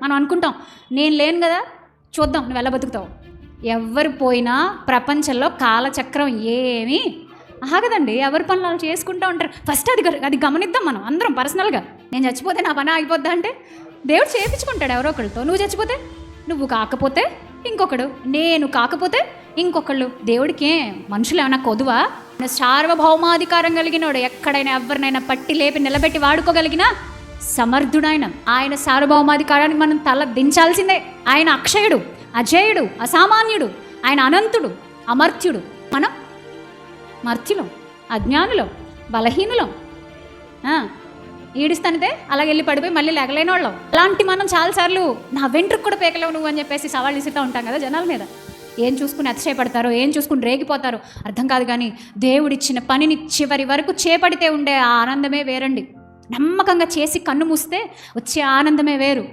మనం అనుకుంటాం, నేను లేను కదా, చూద్దాం నువ్వు ఎలా బతుకుతావు. ఎవరు పోయినా ప్రపంచంలో కాలచక్రం ఏమీ ఆగదండి. ఎవరి పనులు వాళ్ళు చేసుకుంటూ ఉంటారు. ఫస్ట్ అది గమనిద్దాం మనం అందరం పర్సనల్గా. నేను చచ్చిపోతే నా పని ఆగిపోద్దా అంటే దేవుడు చేయించుకుంటాడు ఎవరో ఒకరితో. నువ్వు చచ్చిపోతే, నువ్వు కాకపోతే ఇంకొకడు, నేను కాకపోతే ఇంకొకళ్ళు. దేవుడికి మనుషులు ఏమైనా కొదువా? సార్వభౌమాధికారం కలిగినోడు, ఎక్కడైనా ఎవరినైనా పట్టి లేపి నిలబెట్టి వాడుకోగలిగిన సమర్థుడైన ఆయన సార్వభౌమాధికారాన్ని మనం తల దించాల్సిందే. ఆయన అక్షయుడు, అజేయుడు, అసామాన్యుడు, ఆయన అనంతుడు, అమర్త్యుడు. మనం మర్త్యులం, అజ్ఞానులం, బలహీనులం, ఈడిస్తానితే అలాగ వెళ్ళి పడిపోయి మళ్ళీ లేగలేని వాళ్ళం. అలాంటి మనం చాలాసార్లు నా వెంట్రుకు కూడా పేకలేవు నువ్వు అని చెప్పేసి సవాళ్ళు ఇస్తూ ఉంటాం కదా జనాల మీద. ఏం చూసుకుని అతిశయపడతారో, ఏం చూసుకుని రేగిపోతారో అర్థం కాదు. కానీ దేవుడిచ్చిన పనిని చివరి వరకు చేపడితే ఉండే ఆ ఆనందమే వేరండి. నమ్మకంగా చేసి కన్ను మూస్తే వచ్చే ఆనందమే వేరు.